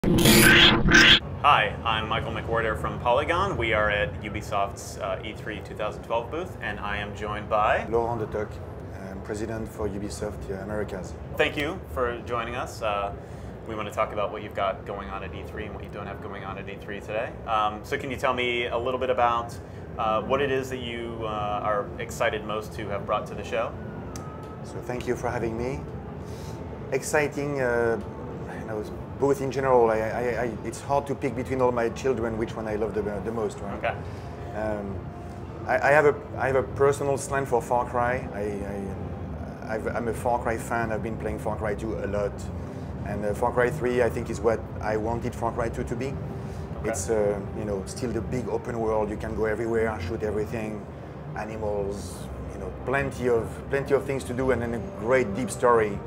Hi, I'm Michael McWhertor from Polygon. We are at Ubisoft's E3 2012 booth, and I am joined by Laurent Detoc, President for Ubisoft Americas. Thank you for joining us. We want to talk about what you've got going on at E3 and what you don't have going on at E3 today. So can you tell me a little bit about what it is that you are excited most to have brought to the show? So thank you for having me. Exciting, both in general. It's hard to pick between all my children which one I love the most. Right? Okay. I have a personal slant for Far Cry. I'm a Far Cry fan. I've been playing Far Cry 2 a lot, and Far Cry 3 I think is what I wanted Far Cry 2 to be. Okay. It's still the big open world. You can go everywhere, shoot everything, animals, plenty of things to do, and then a great deep story.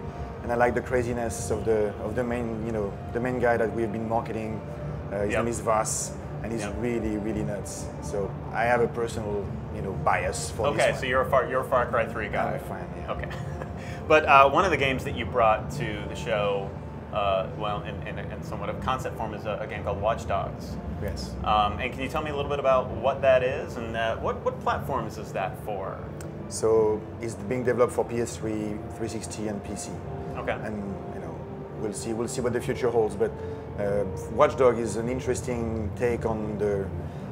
And I like the craziness of the main guy that we've been marketing. His name is Vas, and he's really nuts. So I have a personal bias for this. Okay, so you're a Far Cry 3 guy. I'm a fan, yeah. Okay, but one of the games that you brought to the show, in somewhat of concept form, is a game called Watchdogs. Yes. And can you tell me a little bit about what that is and what platforms is that for? So it's being developed for PS3, 360, and PC. Okay. And we'll see what the future holds. But Watchdog is an interesting take on the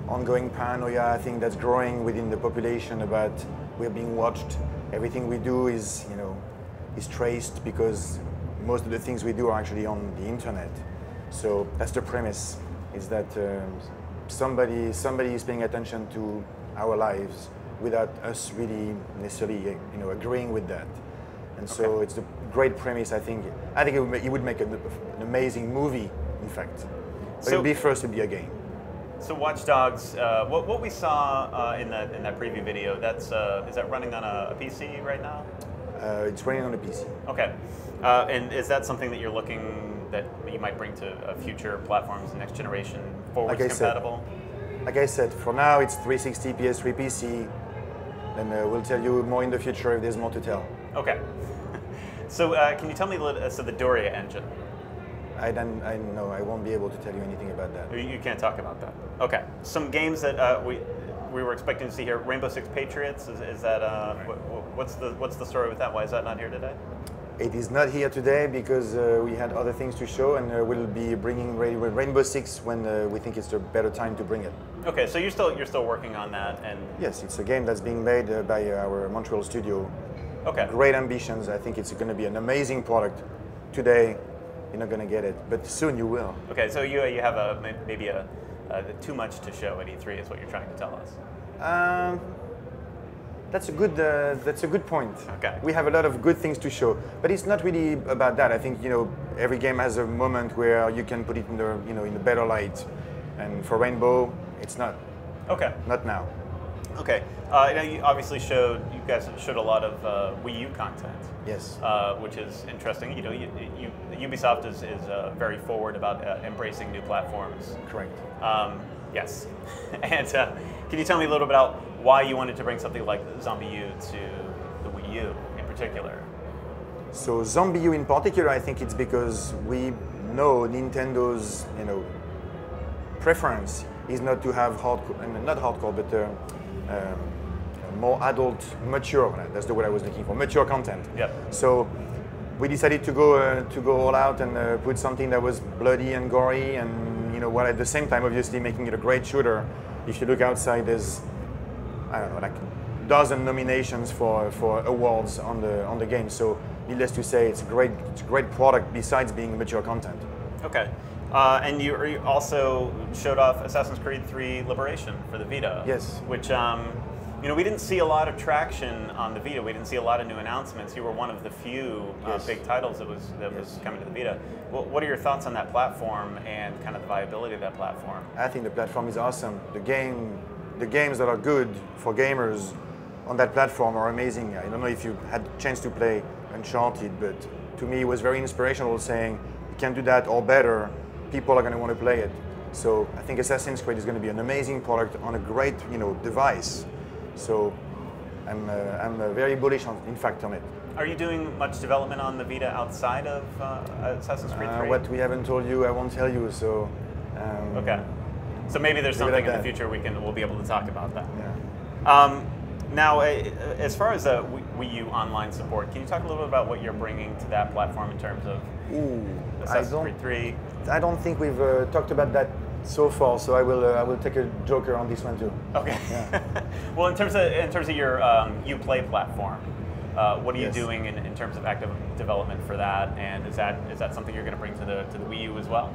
ongoing paranoia, I think, that's growing within the population about we're being watched. Everything we do is traced because most of the things we do are actually on the internet. So that's the premise: is that somebody is paying attention to our lives without us really necessarily agreeing with that. And so it's a great premise. I think it would make an amazing movie, in fact. But it'll be a game. So Watchdogs, what we saw in that preview video, is that running on a PC right now? It's running on a PC. Okay. And is that something that you're looking that you might bring to future platforms, next generation, forwards compatible? Like I said, for now it's 360, PS3, PC. Then we'll tell you more in the future if there's more to tell. Okay. So can you tell me a little, so the Doria engine? I won't be able to tell you anything about that. You can't talk about that. Okay. Some games that we were expecting to see here. Rainbow Six Patriots, is that, what's the story with that? Why is that not here today? It is not here today because we had other things to show, and we'll be bringing Rainbow Six when we think it's a better time to bring it. Okay, so you're still working on that, and yes, it's a game that's being made by our Montreal studio. Okay. Great ambitions. I think it's going to be an amazing product. Today, you're not going to get it, but soon you will. Okay, so you have maybe too much to show at E3 is what you're trying to tell us. That's a good point. Okay. We have a lot of good things to show, but it's not really about that. I think every game has a moment where you can put it in the better light, and for Rainbow, it's not. Okay. Not now. Okay. You guys showed a lot of Wii U content. Yes. Which is interesting. Ubisoft is very forward about embracing new platforms. Correct. Yes. And can you tell me a little bit about why you wanted to bring something like Zombie U to the Wii U in particular? So Zombie U in particular, I think it's because we know Nintendo's preference is not to have not hardcore, but more adult, mature. That's the word I was looking for. Mature content. Yep. So we decided to go all out and put something that was bloody and gory, and while at the same time, obviously, making it a great shooter. If you look outside, there's like a dozen nominations for awards on the game. So needless to say, it's a great product besides being mature content. Okay. And you also showed off Assassin's Creed 3 Liberation for the Vita. Yes. Which, we didn't see a lot of traction on the Vita. We didn't see a lot of new announcements. You were one of the few big titles that was coming to the Vita. What are your thoughts on that platform and kind of the viability of that platform? I think the platform is awesome. The games that are good for gamers on that platform are amazing. I don't know if you had a chance to play Uncharted, but to me it was very inspirational, saying you can do that or better. People are going to want to play it. So I think Assassin's Creed is going to be an amazing product on a great device. So I'm very bullish on it. Are you doing much development on the Vita outside of Assassin's Creed 3? What we haven't told you, I won't tell you. So. Okay. So maybe there's something in the future we'll be able to talk about that. Yeah. Now, as far as Wii U online support, can you talk a little bit about what you're bringing to that platform in terms of Assassin's Creed 3? I don't think we've talked about that so far, so I will take a joker on this one too. Okay. Yeah. Well, in terms of your Uplay platform, what are you doing in terms of active development for that? And is that something you're going to bring to the Wii U as well?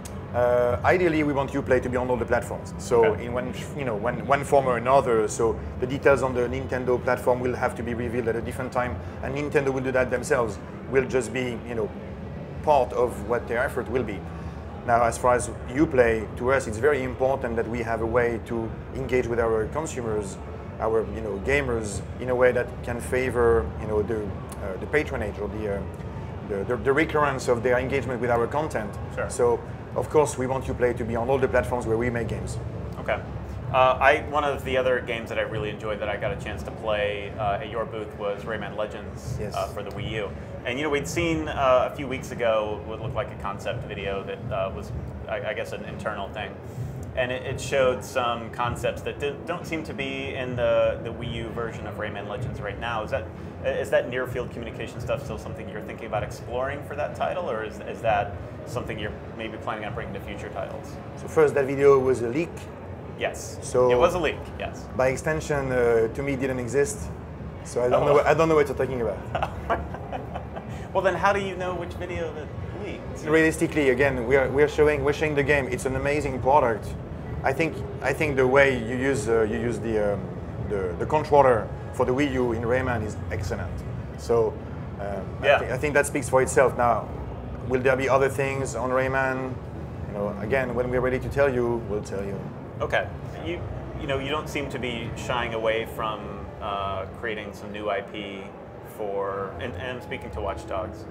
Ideally, we want Uplay to be on all the platforms. So in one form or another. So the details on the Nintendo platform will have to be revealed at a different time, and Nintendo will do that themselves. Will just be part of what their effort will be. Now, as far as Uplay, to us, it's very important that we have a way to engage with our consumers, our gamers, in a way that can favor the patronage or the recurrence of their engagement with our content. Sure. So, of course, we want Uplay to be on all the platforms where we make games. Okay. One of the other games that I really enjoyed that I got a chance to play at your booth was Rayman Legends for the Wii U. And we'd seen a few weeks ago what looked like a concept video that was, I guess, an internal thing. And it showed some concepts that don't seem to be in the Wii U version of Rayman Legends right now. Is that near-field communication stuff still something you're thinking about exploring for that title, or is that something you're maybe planning on bringing to future titles? So first, that video was a leak. Yes. So it was a leak. Yes. By extension, to me, it didn't exist. So I don't know. I don't know what you're talking about. Well, then how do you know which video that leaked? Realistically, again, we're showing the game. It's an amazing product. I think the way you use the controller for the Wii U in Rayman is excellent. So I think that speaks for itself. Now, will there be other things on Rayman? Again, when we're ready to tell you, we'll tell you. Okay. You don't seem to be shying away from creating some new IP for, and I'm speaking to Watchdogs,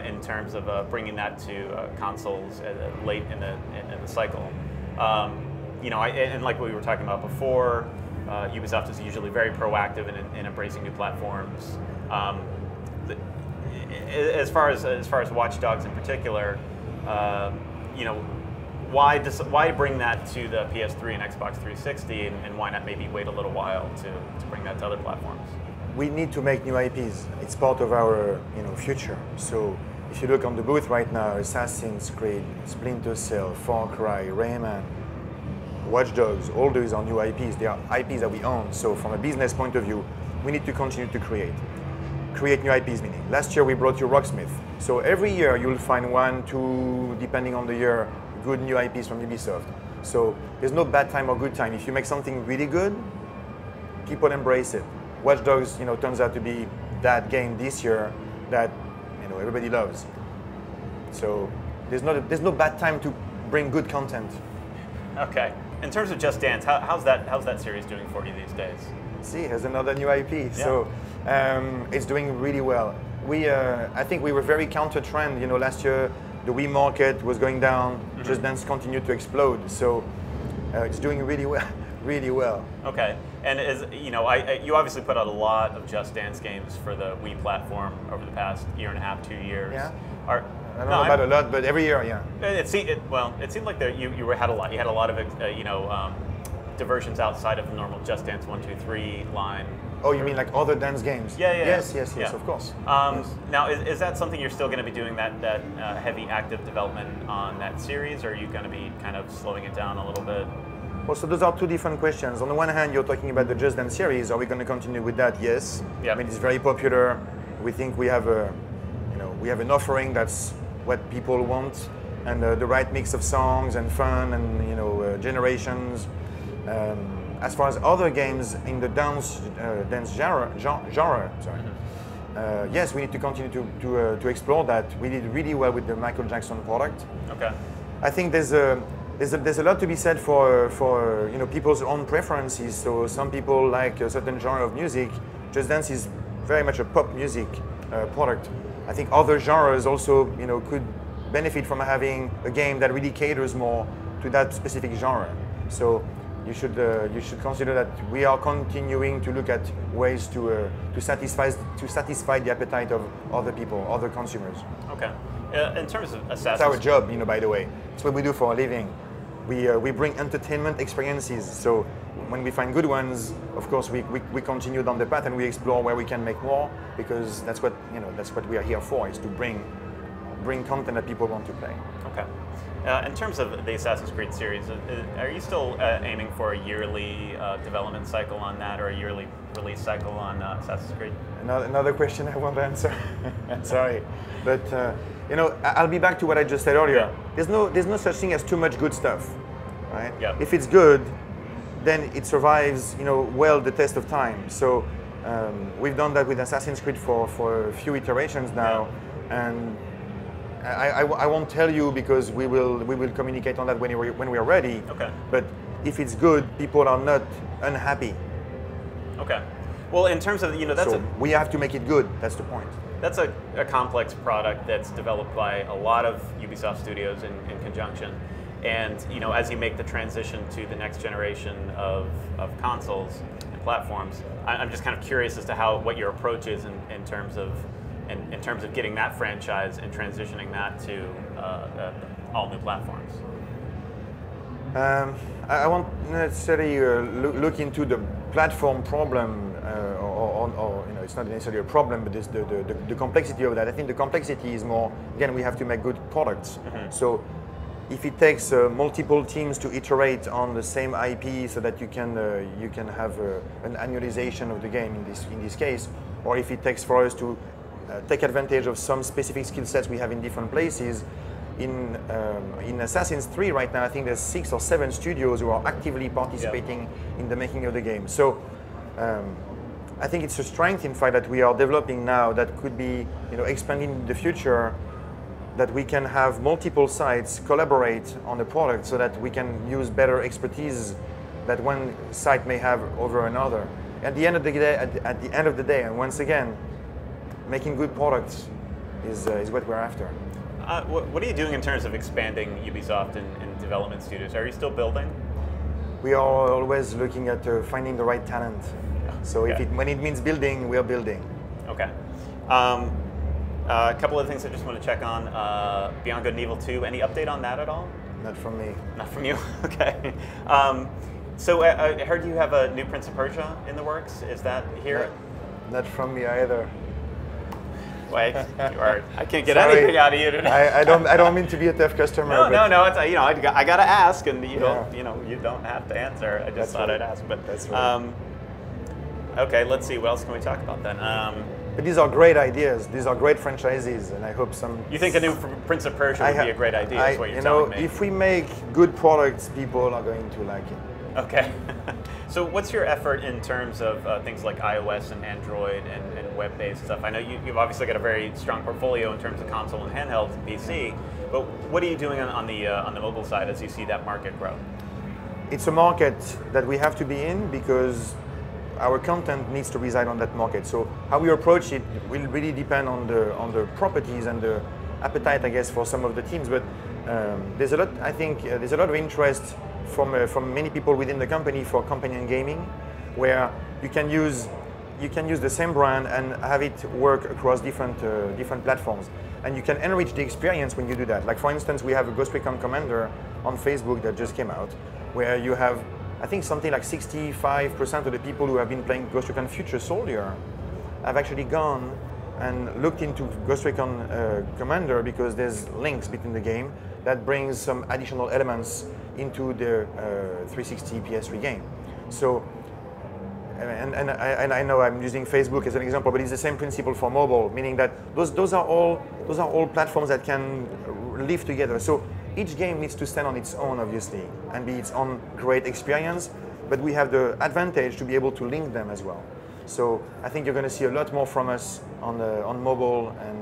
in terms of bringing that to consoles late in the cycle. And like we were talking about before, Ubisoft is usually very proactive in embracing new platforms. As far as Watchdogs in particular, why bring that to the PS3 and Xbox 360, and why not maybe wait a little while to bring that to other platforms? We need to make new IPs. It's part of our future. So if you look on the booth right now, Assassin's Creed, Splinter Cell, Far Cry, Rayman, Watchdogs, all those are new IPs. They are IPs that we own. So from a business point of view, we need to continue to create new IPs, meaning last year we brought you Rocksmith. So every year you'll find 1, 2, depending on the year, good new IPs from Ubisoft. So there's no bad time or good time. If you make something really good, people embrace it. Watchdogs, turns out to be that game this year that everybody loves. So there's no bad time to bring good content. Okay. In terms of Just Dance, how's that series doing for you these days? See, here's another new IP. Yeah. So it's doing really well. I think we were very counter-trend. Last year the Wii market was going down. Mm-hmm. Just Dance continued to explode. So it's doing really well. Really well. Okay, and you obviously put out a lot of Just Dance games for the Wii platform over the past year and a half, 2 years. Yeah. I don't know about a lot, but every year, yeah. It seemed like you had a lot. You had a lot of diversions outside of the normal Just Dance 1, 2, 3 line. Oh, you mean like other dance games? Yeah. Yes, of course. Yes. Now, is that something you're still going to be doing, that heavy active development on that series, or are you going to be kind of slowing it down a little bit? Well, so those are two different questions. On the one hand, you're talking about the Just Dance series. Are we going to continue with that? Yes. Yeah. I mean, it's very popular. We think we have an offering that's what people want, and the right mix of songs and fun and generations. As far as other games in the dance genre, sorry. Yes, we need to continue to explore that. We did really well with the Michael Jackson product. Okay. I think there's a lot to be said for people's own preferences. So some people like a certain genre of music. Just Dance is very much a pop music product. I think other genres also could benefit from having a game that really caters more to that specific genre. So you should consider that we are continuing to look at ways to satisfy the appetite of other people, other consumers. Okay. In terms of Assassin's, it's our job, by the way. It's what we do for a living. We bring entertainment experiences. So when we find good ones, of course, we continue down the path and we explore where we can make more, because that's what we are here for, is to bring content that people want to play. Okay. In terms of the Assassin's Creed series, are you still aiming for a yearly development cycle on that, or a yearly release cycle on Assassin's Creed? Another question I won't answer. Sorry, but I'll be back to what I just said earlier. Yeah. There's no such thing as too much good stuff, right? Yeah. If it's good, then it survives, well, the test of time. So we've done that with Assassin's Creed for a few iterations now, and I won't tell you, because we will communicate on that when we are ready. Okay. But if it's good, people are not unhappy. Okay. Well, in terms of we have to make it good. That's the point. That's a complex product that's developed by a lot of Ubisoft studios in conjunction. And as you make the transition to the next generation of consoles and platforms, I'm just kind of curious as to what your approach is in terms of getting that franchise and transitioning that to all new platforms. I won't necessarily look into the platform problem, or it's not necessarily a problem, but the complexity of that. I think the complexity is more, again, we have to make good products. Mm-hmm. So if it takes multiple teams to iterate on the same IP so that you can have an annualization of the game in this case, or if it takes for us to take advantage of some specific skill sets we have in different places. In Assassin's 3 right now, I think there's 6 or 7 studios who are actively participating in the making of the game. So I think it's a strength, in fact, that we are developing now that could be expanding in the future, that we can have multiple sites collaborate on the product so that we can use better expertise that one site may have over another. At the end of the day, and once again, making good products is what we're after. What are you doing in terms of expanding Ubisoft in development studios? Are you still building? We are always looking at finding the right talent. So when it means building, we are building. Okay. A couple of things I just want to check on. Beyond Good and Evil 2, any update on that at all? Not from me. Not from you? Okay. So I heard you have a new Prince of Persia in the works. Is that here? Not from me either. Wait, I can't get anything out of you today. I don't mean to be a tough customer. No. It's I gotta ask, and you don't have to answer. I just thought I'd ask, but that's right. Okay, let's see. What else can we talk about then? But these are great ideas. These are great franchises, and I hope some. You think a new Prince of Persia would be a great idea? Is what you're telling me. If we make good products, people are going to like it. Okay. So what's your effort in terms of things like iOS and Android and web-based stuff? I know you've obviously got a very strong portfolio in terms of console and handheld and PC, but what are you doing on the mobile side as you see that market grow? It's a market that we have to be in because our content needs to reside on that market. So how we approach it will really depend on the properties and the appetite, I guess, for some of the teams. But there's a lot. I think there's a lot of interest from many people within the company for companion gaming, where you can use the same brand and have it work across different platforms, and you can enrich the experience when you do that. Like for instance, we have a Ghost Recon Commander on Facebook that just came out, where you have, I think, something like 65% of the people who have been playing Ghost Recon Future Soldier have actually gone and looked into Ghost Recon Commander because there's links between the game that brings some additional elements into the 360 PS3 game. So, and I know I'm using Facebook as an example, but it's the same principle for mobile, meaning that those are all platforms that can live together. So each game needs to stand on its own, obviously, and be its own great experience, but we have the advantage to be able to link them as well. So I think you're going to see a lot more from us on mobile, and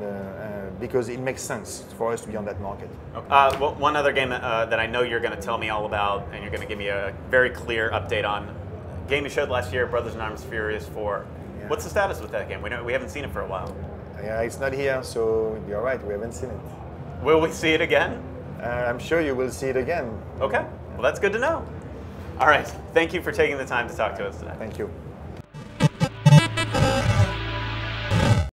because it makes sense for us to be on that market. Well, one other game that I know you're going to tell me all about, and you're going to give me a very clear update on, game you showed last year, Brothers in Arms Furious 4. Yeah. What's the status with that game? We haven't seen it for a while. Yeah, it's not here, so you're right, we haven't seen it. Will we see it again? I'm sure you will see it again. Okay, well that's good to know. All right. Thank you for taking the time to talk to us today. Thank you.